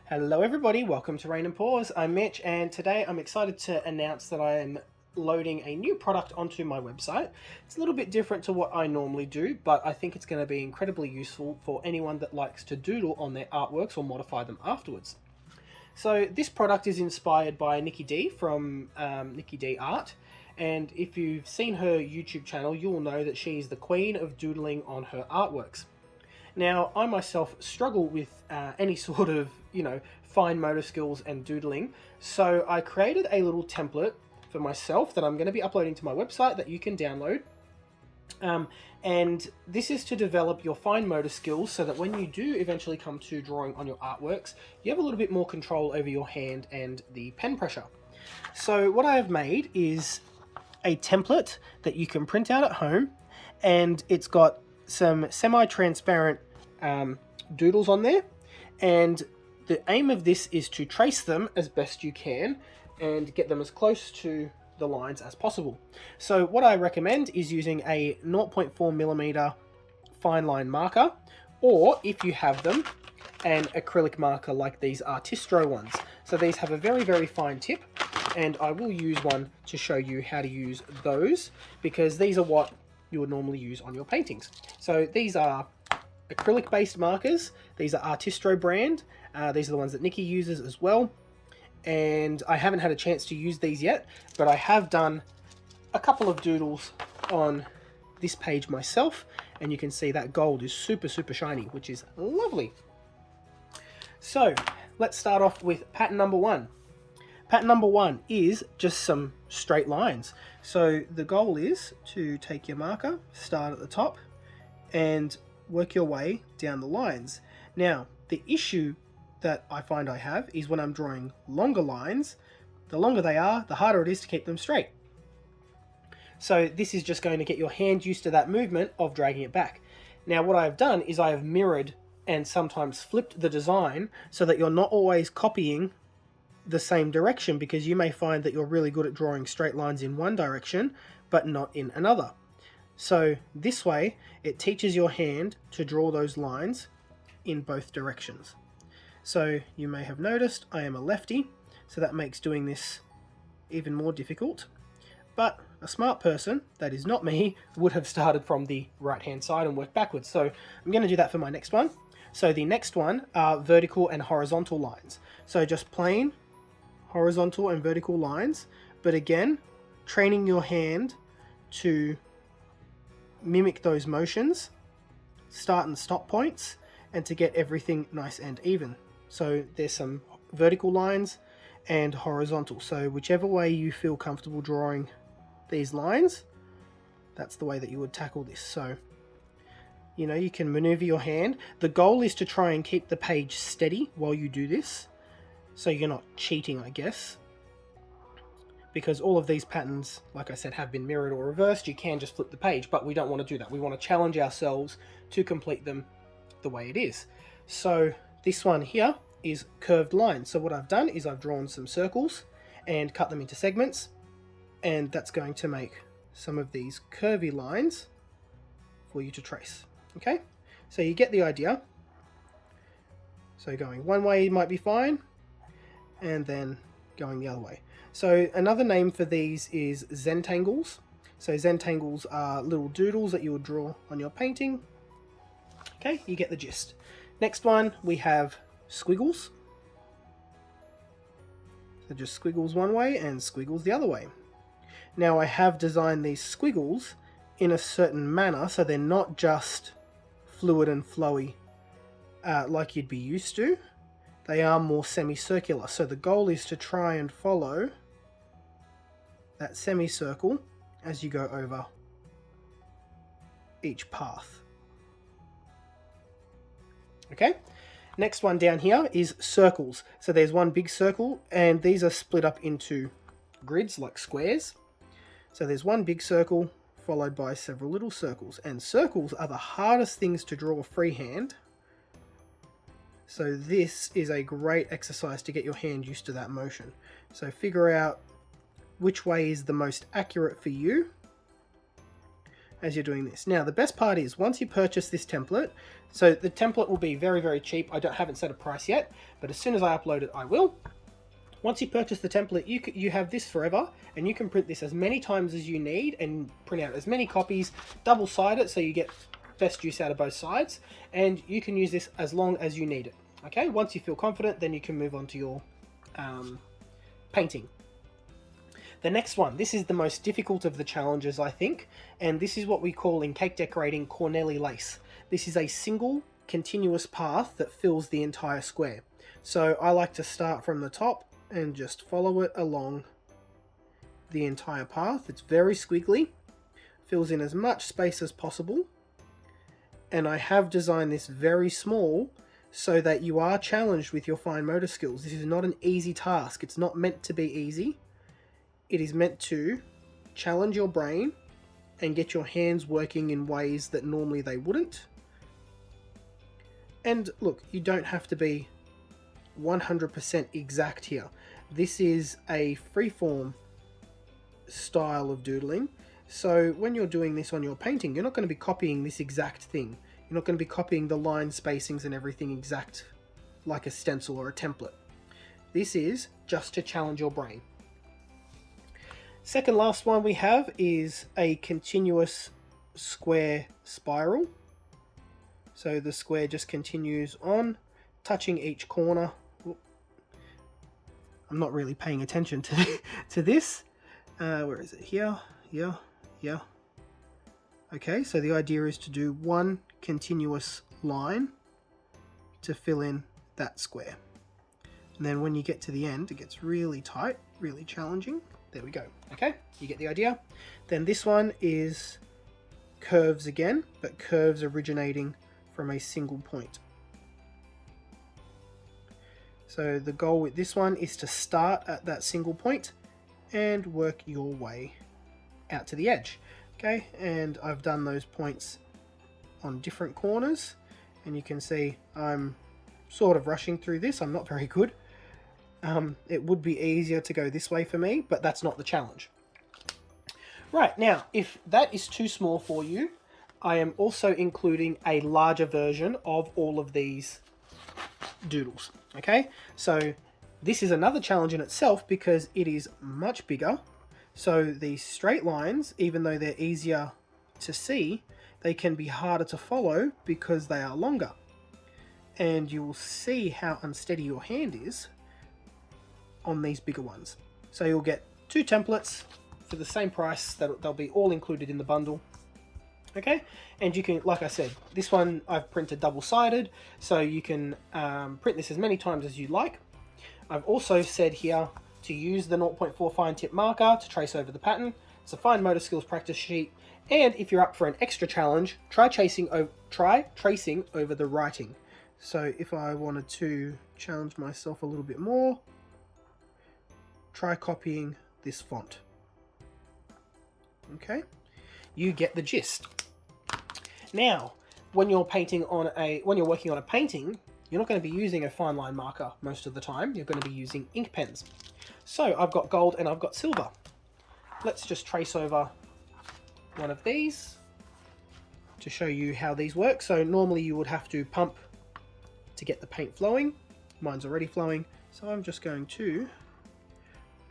Hello everybody, welcome to Rain and Pours. I'm Mitch and today I'm excited to announce that I am loading a new product onto my website. It's a little bit different to what I normally do, but I think it's going to be incredibly useful for anyone that likes to doodle on their artworks or modify them afterwards. So this product is inspired by Niki D from Niki D Art, and if you've seen her YouTube channel, you'll know that she's the queen of doodling on her artworks. Now, I myself struggle with any sort of, fine motor skills and doodling, so I created a little template for myself that I'm going to be uploading to my website that you can download. And this is to develop your fine motor skills so that when you do eventually come to drawing on your artworks, you have a little bit more control over your hand and the pen pressure. So what I have made is a template that you can print out at home, and it's got some semi-transparent doodles on there, and the aim of this is to trace them as best you can and get them as close to the lines as possible. So what I recommend is using a 0.4mm fine line marker, or if you have them, an acrylic marker like these Artistro ones. So these have a very fine tip, and I will use one to show you how to use those, because these are what you would normally use on your paintings. So these are acrylic based markers. These are Artistro brand. These are the ones that Niki uses as well, and I haven't had a chance to use these yet, but I have done a couple of doodles on this page myself, and you can see that gold is super shiny, which is lovely. So let's start off with pattern number one. Pattern number one is just some straight lines. So the goal is to take your marker, start at the top, and work your way down the lines. Now, the issue that I find I have is when I'm drawing longer lines, the longer they are, the harder it is to keep them straight. So this is just going to get your hand used to that movement of dragging it back. Now what I've done is I have mirrored and sometimes flipped the design so that you're not always copying the same direction, because you may find that you're really good at drawing straight lines in one direction but not in another. So this way it teaches your hand to draw those lines in both directions. So you may have noticed I am a lefty, so that makes doing this even more difficult, but a smart person, that is not me, would have started from the right hand side and worked backwards. So I'm going to do that for my next one. So the next one are vertical and horizontal lines. So just plain horizontal and vertical lines, but again, training your hand to mimic those motions, start and stop points, and to get everything nice and even. So there's some vertical lines and horizontal. So whichever way you feel comfortable drawing these lines, that's the way that you would tackle this. So, you can maneuver your hand. The goal is to try and keep the page steady while you do this, so you're not cheating, I guess, because all of these patterns, like I said, have been mirrored or reversed. You can just flip the page, but we don't want to do that. We want to challenge ourselves to complete them the way it is. So this one here is curved lines. So what I've done is I've drawn some circles and cut them into segments, and that's going to make some of these curvy lines for you to trace. Okay, so you get the idea. So going one way might be fine, and then going the other way. So another name for these is Zentangles. So Zentangles are little doodles that you would draw on your painting. Okay, you get the gist. Next one, we have squiggles. So just squiggles one way and squiggles the other way. Now I have designed these squiggles in a certain manner, so they're not just fluid and flowy like you'd be used to. They are more semicircular. So the goal is to try and follow that semicircle as you go over each path. Okay, next one down here is circles. So there's one big circle, and these are split up into grids like squares. So there's one big circle followed by several little circles, and circles are the hardest things to draw freehand. So this is a great exercise to get your hand used to that motion. So figure out which way is the most accurate for you. as you're doing this. Now, the best part is once you purchase this template, so the template will be very, very cheap. I haven't set a price yet, but as soon as I upload it, I will. Once you purchase the template, you have this forever, and you can print this as many times as you need and print out as many copies, double-side it so you get best use out of both sides, and you can use this as long as you need it. Okay, once you feel confident, then you can move on to your painting. The next one, this is the most difficult of the challenges, I think, and this is what we call in cake decorating corneli lace. This is a single continuous path that fills the entire square. So I like to start from the top and just follow it along the entire path. It's very squiggly, fills in as much space as possible, and I have designed this very small so that you are challenged with your fine motor skills. This is not an easy task. It's not meant to be easy. It is meant to challenge your brain and get your hands working in ways that normally they wouldn't. And look, you don't have to be 100% exact here. This is a freeform style of doodling. So when you're doing this on your painting, you're not going to be copying this exact thing. You're not going to be copying the line spacings and everything exact like a stencil or a template. This is just to challenge your brain. Second last one we have is a continuous square spiral. So the square just continues on, touching each corner. I'm not really paying attention to this. Where is it? Here, here, here. Okay, so the idea is to do one continuous line to fill in that square. And then when you get to the end, it gets really tight, really challenging. There we go. Okay, you get the idea. Then this one is curves again, but curves originating from a single point. So the goal with this one is to start at that single point and work your way out to the edge. Okay, and I've done those points on different corners, and you can see I'm sort of rushing through this. I'm not very good. It would be easier to go this way for me, but that's not the challenge. Right, now, if that is too small for you, I am also including a larger version of all of these doodles. Okay, so this is another challenge in itself because it is much bigger. So these straight lines, even though they're easier to see, they can be harder to follow because they are longer. And you will see how unsteady your hand is on these bigger ones. So you'll get two templates for the same price. They'll be all included in the bundle. Okay, and you can, like I said, this one I've printed double-sided, so you can print this as many times as you like. I've also said here to use the 0.4 fine tip marker to trace over the pattern. It's a fine motor skills practice sheet, and if you're up for an extra challenge, try tracing over the writing. So if I wanted to challenge myself a little bit more, try copying this font. Okay, you get the gist. Now, when you're working on a painting, you're not going to be using a fine line marker most of the time. You're going to be using ink pens. So I've got gold and I've got silver. Let's just trace over one of these to show you how these work. So normally you would have to pump to get the paint flowing. Mine's already flowing, so I'm just going to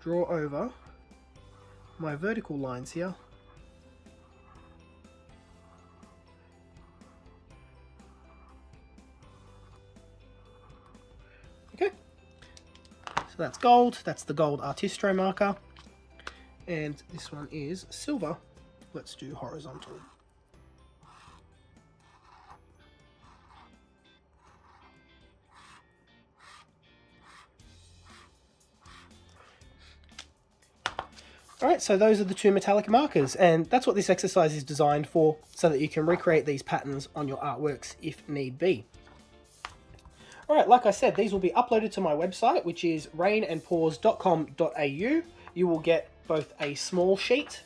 draw over my vertical lines here. Okay, so that's gold, that's the gold Artistro marker, and this one is silver. Let's do horizontal. Alright, so those are the two metallic markers, and that's what this exercise is designed for, so that you can recreate these patterns on your artworks if need be. Alright, like I said, these will be uploaded to my website, which is rainandpours.com.au. You will get both a small sheet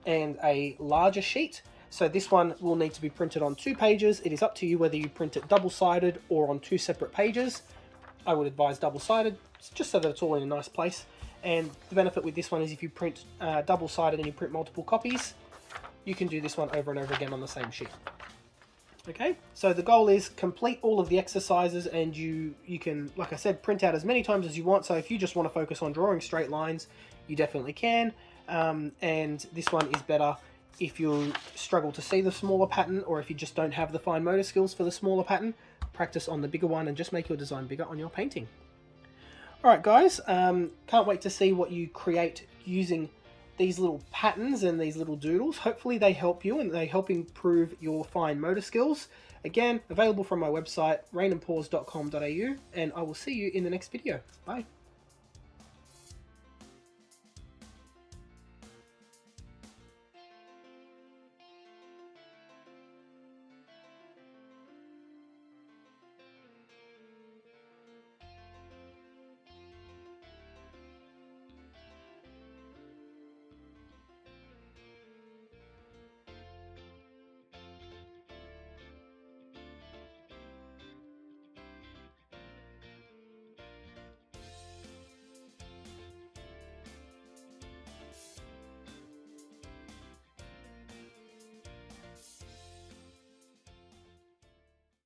and a larger sheet. So this one will need to be printed on 2 pages. It is up to you whether you print it double-sided or on 2 separate pages. I would advise double-sided, just so that it's all in a nice place. And the benefit with this one is if you print double-sided and you print multiple copies, you can do this one over and over again on the same sheet. Okay, so the goal is complete all of the exercises, and you can, like I said, print out as many times as you want. So if you just want to focus on drawing straight lines, you definitely can. And this one is better if you struggle to see the smaller pattern, or if you just don't have the fine motor skills for the smaller pattern. Practice on the bigger one and just make your design bigger on your painting. Alright guys, can't wait to see what you create using these little patterns and these little doodles. Hopefully they help you and they help improve your fine motor skills. Again, available from my website, rainandpours.com.au, and I will see you in the next video. Bye.